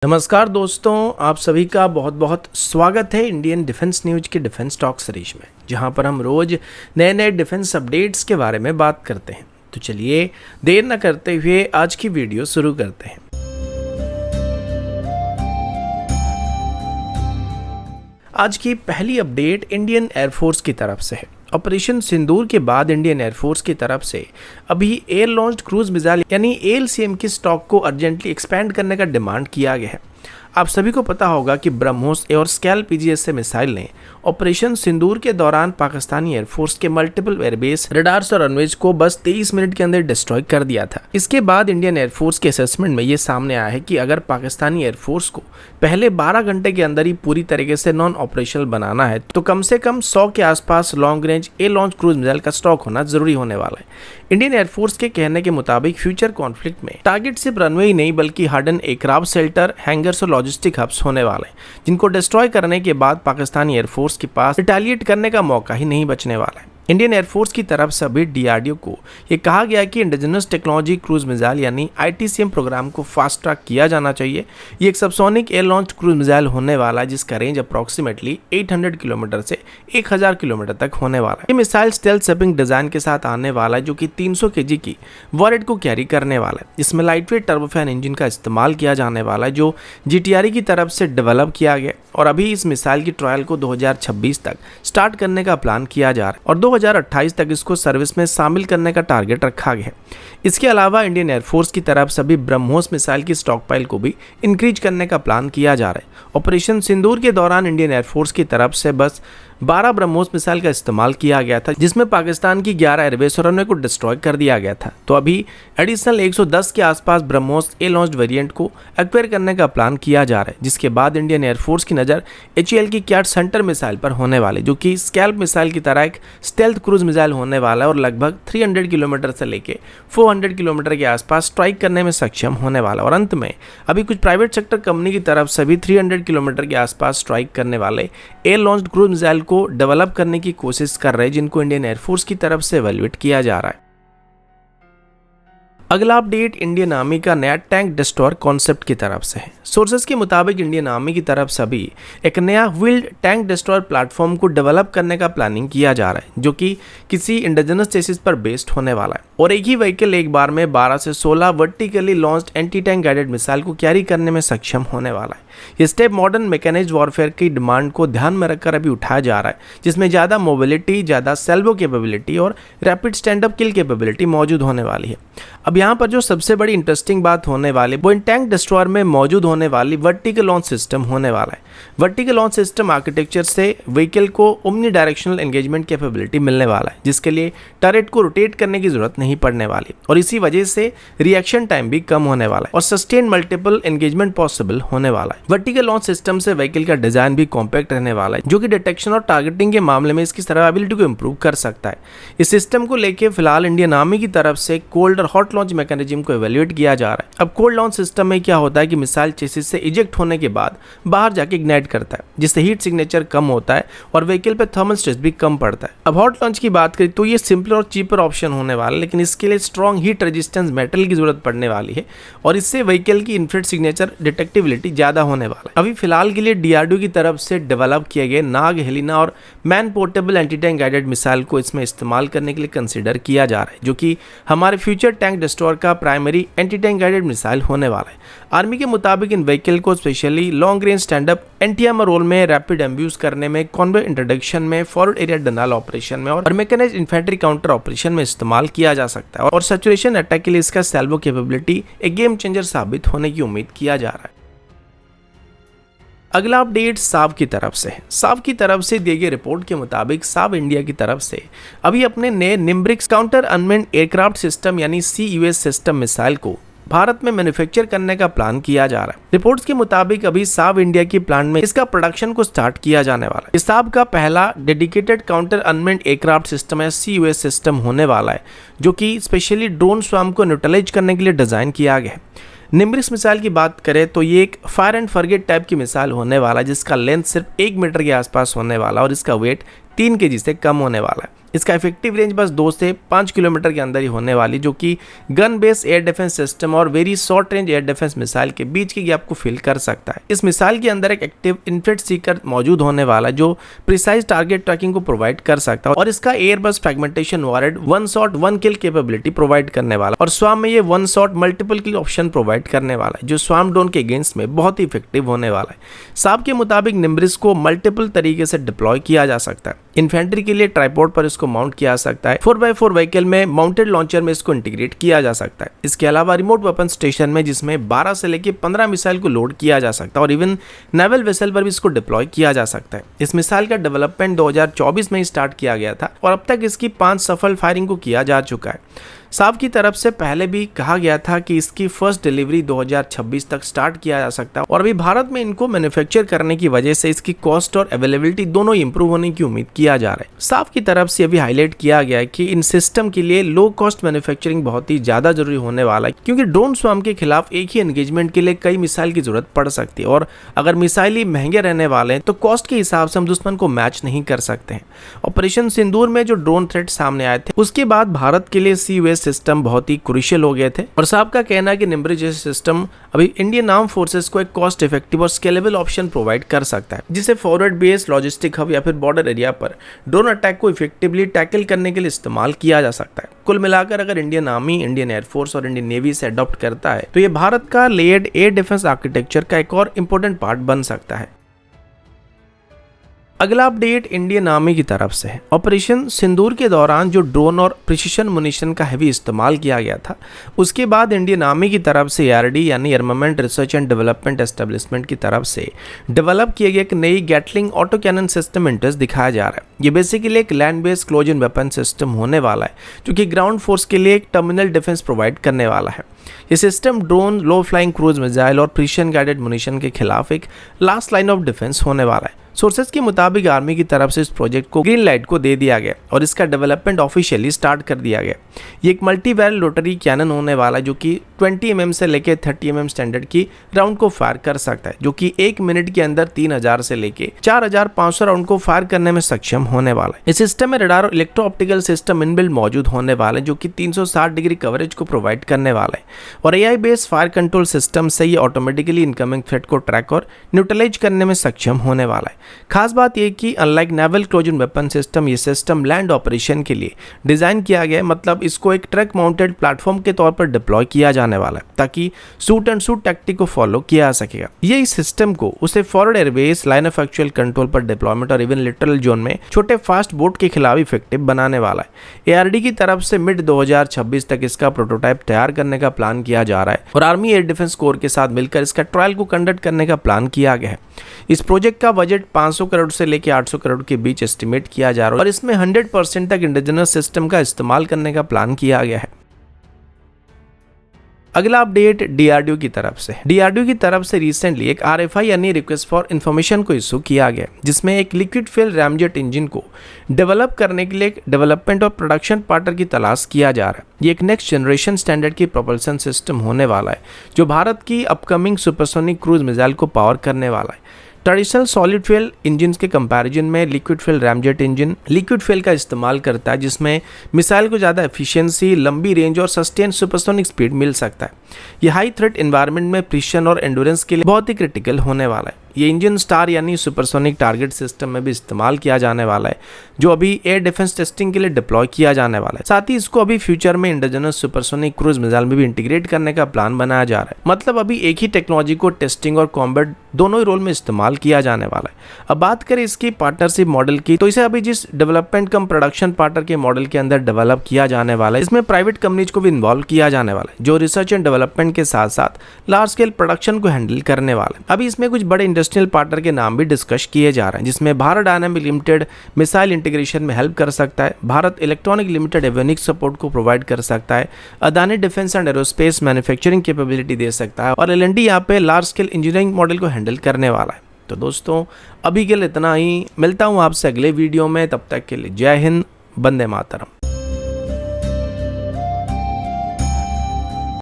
नमस्कार दोस्तों, आप सभी का बहुत बहुत स्वागत है इंडियन डिफेंस न्यूज के डिफेंस टॉक सीरीज में, जहां पर हम रोज नए नए डिफेंस अपडेट्स के बारे में बात करते हैं। तो चलिए देर न करते हुए आज की वीडियो शुरू करते हैं। आज की पहली अपडेट इंडियन एयरफोर्स की तरफ से है। ऑपरेशन सिंदूर के बाद इंडियन एयरफोर्स की तरफ से अभी एयर लॉन्च्ड क्रूज मिसाइल यानी ALCM की स्टॉक को अर्जेंटली एक्सपेंड करने का डिमांड किया गया है। आप सभी को पता होगा कि ब्रह्मोस और स्कैल्प PGSA मिसाइल ने ऑपरेशन सिंदूर के दौरान पाकिस्तानी एयरफोर्स के मल्टीपल एयरबेस, रडार्स और रनवेज को बस 23 मिनट के अंदर डिस्ट्रॉय कर दिया था। इसके बाद इंडियन एयरफोर्स के असेसमेंट में ये सामने आया है कि अगर पाकिस्तानी एयरफोर्स को पहले 12 घंटे के अंदर ही पूरी तरीके से नॉन ऑपरेशनल बनाना है तो कम से कम 100 के आसपास लॉन्ग रेंज ए लॉन्च क्रूज मिसाइल का स्टॉक होना जरूरी होने वाला है। इंडियन एयरफोर्स के कहने के मुताबिक फ्यूचर कॉन्फ्लिक्ट में टारगेट सिर्फ रनवे ही नहीं बल्कि हार्डन एयरक्राफ्ट शेल्टर, हैंगर्स और लॉजिस्टिक हब्स होने वाले हैं, जिनको डिस्ट्रॉय करने के बाद पाकिस्तानी एयरफोर्स के पास रिटेलिएट करने का मौका ही नहीं बचने वाला है। इंडियन एयरफोर्स की तरफ से अभी DRDO को ये कहा गया कि इंडिजिनस टेक्नोलॉजी क्रूज मिसाइल यानी ITCM प्रोग्राम को फास्ट ट्रैक किया जाना चाहिए। ये एक subsonic air launch cruise missile होने वाला है जिसका रेंज अप्रॉक्सीमेटली 800 किलोमीटर से 1000 किलोमीटर तक होने वाला है। ये मिसाइल स्टेल्थ शिपिंग डिजाइन के साथ आने वाला है जो कि 300 kg की वॉरहेड को कैरी करने वाला है। इसमें लाइटवेट टर्बोफैन इंजन का इस्तेमाल किया जाने वाला है जो GTRE की तरफ से डेवलप किया गया और अभी इस मिसाइल की ट्रायल को 2026 तक स्टार्ट करने का प्लान किया जा रहा है और 2028 तक इसको सर्विस में शामिल करने का टारगेट रखा गया है। इसके अलावा इंडियन एयरफोर्स की तरफ से भी ब्रह्मोस मिसाइल की स्टॉकपाइल को भी इंक्रीज करने का प्लान किया जा रहा है। ऑपरेशन सिंदूर के दौरान इंडियन एयरफोर्स की तरफ से बस 12 ब्रह्मोस मिसाइल का इस्तेमाल किया गया था जिसमें पाकिस्तान की 11 एयरबेस और रनवे को डिस्ट्रॉय कर दिया गया था। तो अभी एडिशनल 110 के आसपास ब्रह्मोस ए लॉन्च वेरिएंट को एक्वायर करने का प्लान किया जा रहा है, जिसके बाद इंडियन एयरफोर्स की नज़र HAL की कैट सेंटर मिसाइल पर होने वाले जो कि स्कैल्प मिसाइल की तरह एक स्टेल्थ क्रूज मिसाइल होने वाला है और लगभग 300 किलोमीटर से लेके 400 किलोमीटर के आसपास स्ट्राइक करने में सक्षम होने वाला। और अंत में अभी कुछ प्राइवेट सेक्टर कंपनी की तरफ से भी 300 किलोमीटर के आसपास स्ट्राइक करने वाले एयर लॉन्च्ड क्रूज मिसाइल को डेवलप करने की कोशिश कर रहे हैं, जिनको इंडियन एयरफोर्स की तरफ से इवैल्यूएट किया जा रहा है। अगला अपडेट इंडियन आर्मी का नया टैंक डिस्ट्रॉयर कॉन्सेप्ट की तरफ से है। सोर्सेज के मुताबिक इंडियन आर्मी की तरफ से भी एक नया व्हील्ड टैंक डिस्ट्रॉयर प्लेटफॉर्म को डेवलप करने का प्लानिंग किया जा रहा है जो कि किसी इंडिजिनस चेसिस पर बेस्ड होने वाला है और एक ही व्हीकल एक बार में 12 से 16 vertically launched anti tank guided missile को कैरी करने में सक्षम होने वाला है। ये स्टेप मॉडर्न मैकेनाइज्ड वॉरफेयर की डिमांड को ध्यान में रखकर अभी उठाया जा रहा है, जिसमें ज़्यादा मोबिलिटी, ज़्यादा सेल्वो कैपेबिलिटी और रैपिड स्टैंड अप किल कैपेबिलिटी मौजूद होने वाली है। अब यहाँ पर जो सबसे बड़ी इंटरेस्टिंग बात होने वाली वो इन टैंक डिस्ट्रॉयर में मौजूद होने वाली वर्टिकल लॉन्च सिस्टम होने वाला है। वर्टिकल लॉन्च सिस्टम आर्किटेक्चर से व्हीकल को ओमनी डायरेक्शनल एंगेजमेंट कैपेबिलिटी मिलने वाला है, जिसके लिए टरेट को रोटेट करने की जरूरत नहीं पड़ने वाली और इसी वजह से रिएक्शन टाइम भी कम होने वाला है और सस्टेन मल्टीपल एंगेजमेंट पॉसिबल होने वाला है। वर्टिकल लॉन्च सिस्टम से व्हीकल का डिजाइन भी कॉम्पैक्ट रहने वाला है जो कि डिटेक्शन और टारगेटिंग के मामले में इसकी सर्वाइवबिलिटी को इंप्रूव कर सकता है। इस सिस्टम को लेके फिलहाल इंडियन आर्मी की तरफ से कोल्ड और हॉट लॉन्च मैकेनिज्म को इवैल्यूएट किया जा रहा है। अब कोल्ड लॉन्च सिस्टम में क्या होता है कि मिसाइल चेसिस से इजेक्ट होने के बाद बाहर जाके इग्नाइट करता है, जिससे हीट सिग्नेचर कम होता है और व्हीकल पे थर्मल स्ट्रेस भी कम पड़ता है। अब हॉट लॉन्च की बात करें तो ये सिंपल और चीपर ऑप्शन होने वाला है, लेकिन इसके लिए स्ट्रॉन्ग हीट रेजिस्टेंस मेटल की जरूरत पड़ने वाली है और इससे व्हीकल की इन्फ्रारेड सिग्नेचर डिटेक्टिबिलिटी ज्यादा होने वाला है। अभी फिलहाल के लिए DRDO की तरफ से डेवलप किए गए नाग, हेलिना और man portable anti tank guided missile को इसमें इस्तेमाल करने के लिए कंसिडर किया जा रहा है, जो कि हमारे फ्यूचर टैंक डिस्ट्रॉयर का primary anti tank guided missile होने वाला है। आर्मी के मुताबिक इन व्हीकल को specially long range stand up anti armour role में, रैपिड एम्ब्यूज करने में, कॉन्वे इंट्रोडक्शन में, फॉरवर्ड एरिया डनाल ऑपरेशन में और मैकेनाइज्ड इन्फेंट्री काउंटर ऑपरेशन में इस्तेमाल किया जा सकता है और सैचुरेशन अटैक के लिए इसका सेल्वो कैपेबिलिटी एक गेम चेंजर साबित होने की उम्मीद किया जा रहा है। अगला अपडेट साव की तरफ से है। साव की तरफ से दी गई रिपोर्ट के मुताबिक साव इंडिया की तरफ से अभी अपने नए निम्ब्रिक्स काउंटर अनमैन्ड एयरक्राफ्ट सिस्टम यानी CUAS सिस्टम मिसाइल को भारत में मैन्युफैक्चर करने का प्लान किया जा रहा है। रिपोर्ट्स के मुताबिक अभी साव इंडिया की प्लांट में इसका प्रोडक्शन को स्टार्ट किया जाने वाला है। इस साव का पहला dedicated counter unmanned aircraft system है CUAS सिस्टम होने वाला है, जो कि स्पेशली ड्रोन स्वार्म को न्यूट्रलाइज करने के लिए डिजाइन किया गया है। निम्ब्रिक्स मिसाइल की बात करें तो ये एक फायर एंड फॉरगेट टाइप की मिसाइल होने वाला है, जिसका लेंथ सिर्फ 1 मीटर के आसपास होने वाला और इसका वेट 3 kg से कम होने वाला है। इसका इफेक्टिव रेंज बस 2 से 5 किलोमीटर के अंदर ही होने वाली, जो कि gun based air defence system और very short range air defence missile के बीच के गैप को फिल कर सकता है। इस मिसाइल के अंदर एक एक्टिव इन्फिट सीकर मौजूद होने वाला जो प्रिसाइज टारगेट ट्रैकिंग को प्रोवाइड कर सकता है, और इसका एयरबस फ्रेगमेंटेशन वॉरेड 1 शॉट 1 किल कैपेबिलिटी प्रोवाइड करने वाला, और स्वाम में ये 1 शॉट मल्टीपल किल ऑप्शन प्रोवाइड करने वाला है, जो स्वाम ड्रोन के अगेंस्ट में बहुत ही इफेक्टिव होने वाला है। साब के मुताबिक निम्ब्रिस को मल्टीपल तरीके से डिप्लॉय किया जा सकता है। इन्फेंट्री के लिए ट्राइपॉड पर इसको माउंट किया जा सकता है, 4x4 व्हीकल में माउंटेड लॉन्चर में इसको इंटीग्रेट किया जा सकता है। इसके अलावा रिमोट वेपन स्टेशन में जिसमें 12 से लेकर 15 मिसाइल को लोड किया जा सकता है, और इवन नेवल वेसल पर भी इसको डिप्लॉय किया जा सकता है। इस मिसाइल का डेवलपमेंट 2024 में ही स्टार्ट किया गया था, और अब तक इसकी 5 सफल फायरिंग को किया जा चुका है। साब की तरफ से पहले भी कहा गया था कि इसकी फर्स्ट डिलीवरी 2026 तक स्टार्ट किया जा सकता है, और अभी भारत में इनको मैन्युफैक्चर करने की वजह से इसकी कॉस्ट और अवेलेबिलिटी दोनों इंप्रूव होने की उम्मीद किया जा रहा है। साब की तरफ से अभी हाईलाइट किया गया है कि इन सिस्टम के लिए लो कॉस्ट मैन्युफैक्चरिंग बहुत ही ज्यादा जरूरी होने वाला है, क्योंकि ड्रोन स्वार्म के खिलाफ एक ही एंगेजमेंट के लिए कई मिसाइल की जरूरत पड़ सकती है, और अगर मिसाइल ही महंगे रहने वाले हैं तो कॉस्ट के हिसाब से हम दुश्मन को मैच नहीं कर सकते हैं। ऑपरेशन सिंदूर में जो ड्रोन थ्रेट सामने आए थे उसके बाद भारत के लिए सीयूएस सिस्टम बहुत ही क्रूशियल हो गए थे, और साहब का कहना है कि निम्ब्रिस जैसे सिस्टम अभी इंडियन आर्म फोर्सेस को एक कॉस्ट इफेक्टिव और स्केलेबल ऑप्शन प्रोवाइड कर सकता है, जिसे फॉरवर्ड बेस, लॉजिस्टिक हब या फिर बॉर्डर एरिया पर ड्रोन अटैक को इफेक्टिवली टैकल करने के लिए इस्तेमाल किया जा सकता है। कुल मिलाकर अगर इंडियन आर्मी, इंडियन एयरफोर्स और इंडियन नेवी से अडॉप्ट करता है तो ये भारत का लेयर्ड एयर डिफेंस आर्किटेक्चर का एक और इंपॉर्टेंट पार्ट बन सकता है। अगला अपडेट इंडियन आर्मी की तरफ से है। ऑपरेशन सिंदूर के दौरान जो ड्रोन और प्रिसिशन मुनिशन का हैवी इस्तेमाल किया गया था, उसके बाद इंडियन आर्मी की तरफ से ARD यानी armament research and development establishment की तरफ से डेवलप किए गए एक नई Gatling auto cannon system interest दिखाया जा रहा है। ये बेसिकली एक land based close in weapon system होने वाला है, जो कि ग्राउंड फोर्स के लिए एक टर्मिनल डिफेंस प्रोवाइड करने वाला है। ये सिस्टम ड्रोन, लो फ्लाइंग क्रूज मिसाइल और प्रिसिशन गाइडेड मुनिशन के खिलाफ एक लास्ट लाइन ऑफ डिफेंस होने वाला है। सोर्सेज के मुताबिक आर्मी की तरफ से इस प्रोजेक्ट को ग्रीन लाइट को दे दिया गया और इसका डेवलपमेंट ऑफिशियली स्टार्ट कर दिया गया। ये एक मल्टी बैरल रोटरी कैनन होने वाला है, जो कि 20 mm से लेकर 30 mm स्टैंडर्ड की राउंड को फायर कर सकता है, जो कि 1 मिनट के अंदर 3000 से लेकर 4500 राउंड को फायर करने में सक्षम होने वाला है। इस सिस्टम में रडार और इलेक्ट्रो ऑप्टिकल सिस्टम इनबिल्ट मौजूद होने वाले, जो कि 360 डिग्री कवरेज को प्रोवाइड करने वाला है, और AI based fire control system से ये ऑटोमेटिकली इनकमिंग थ्रेट को ट्रैक और न्यूट्रलाइज करने में सक्षम होने वाला है। खास बात यह कि unlike naval close in weapon system, ये सिस्टम लैंड ऑपरेशन के लिए डिजाइन किया गया है, मतलब इसको एक ट्रक माउंटेड प्लेटफॉर्म के तौर पर डिप्लॉय किया जाने वाला है, ताकि शूट एंड शूट टैक्टिक को फॉलो किया जा सकेगा। ये इस सिस्टम को उसे forward airbase, line of actual control पर डिप्लॉयमेंट और इवन लिटरल जोन में छोटे फास्ट बोट के खिलाफ इफेक्टिव बनाने वाला है। ARD की तरफ से मिड 2026 तक इसका प्रोटोटाइप तैयार करने का प्लान किया जा रहा है, और आर्मी एयर डिफेंस कोर के साथ मिलकर इसका ट्रायल को कंडक्ट करने का प्लान किया गया है। इस प्रोजेक्ट का बजट 500 करोड़ से लेकर 800 करोड़ के बीच एस्टिमेट किया जा रहा है, और इसमें 100% तक इंडिजिनस सिस्टम का इस्तेमाल करने का प्लान किया गया है। अगला अपडेट DRDO की तरफ से। DRDO की तरफ से रिसेंटली एक RFI यानी रिक्वेस्ट फॉर इन्फॉर्मेशन को इशू किया गया, जिसमें एक लिक्विड फ्यूल रैमजेट इंजन को डेवलप करने के लिए एक डेवलपमेंट और प्रोडक्शन पार्टनर की तलाश किया जा रहा है। ये एक नेक्स्ट जनरेशन स्टैंडर्ड की प्रोपल्सन सिस्टम होने वाला है, जो भारत की अपकमिंग सुपरसोनिक क्रूज मिसाइल को पावर करने वाला है। ट्रेडिशनल सॉलिड फ्यूल इंजन के कंपैरिजन में liquid fuel ramjet engine liquid fuel का इस्तेमाल करता है, जिसमें मिसाइल को ज़्यादा एफिशिएंसी, लंबी रेंज और सस्टेन सुपरसोनिक स्पीड मिल सकता है। ये हाई थ्रेट एनवायरनमेंट में प्रिसिशन और एंड्योरेंस के लिए बहुत ही क्रिटिकल होने वाला है। ये इंजन स्टार यानी सुपरसोनिक टारगेट सिस्टम में भी इस्तेमाल किया जाने वाला है, जो अभी एयर डिफेंस टेस्टिंग के लिए डिप्लॉय किया जाने वाला है। साथ ही इसको अभी फ्यूचर में इंडिजिनस सुपरसोनिक क्रूज मिसाइल में भी इंटीग्रेट करने का प्लान बनाया जा रहा है। मतलब अभी एक ही टेक्नोलॉजी को टेस्टिंग और कॉम्बैट दोनों ही रोल में इस्तेमाल किया जाने वाला है। अब बात करें इसकी पार्टनरशिप मॉडल की, तो इसे अभी जिस डेवलपमेंट कम प्रोडक्शन पार्टनर के मॉडल के अंदर डेवलप किया जाने वाला है, इसमें प्राइवेट कंपनीज को भी इन्वॉल्व किया जाने वाला है, जो रिसर्च एंड डेवलपमेंट के साथ साथ लार्ज स्केल प्रोडक्शन को हैंडल करने वाला है। अभी इसमें कुछ बड़े इंडस्ट्रियल पार्टनर के नाम भी डिस्कस किए जा रहे हैं, जिसमें Bharat Dynamic Limited missile integration में हेल्प कर सकता है, Bharat Electronic Limited avionics support को प्रोवाइड कर सकता है, Adani Defence and Aerospace manufacturing capability दे सकता है, और L&T यहाँ पे लार्ज स्केल इंजीनियरिंग मॉडल को हैंडल करने वाला है। तो दोस्तों अभी के लिए इतना ही, मिलता हूँ आपसे अगले वीडियो में, तब तक के लिए जय हिंद, वंदे मातरम।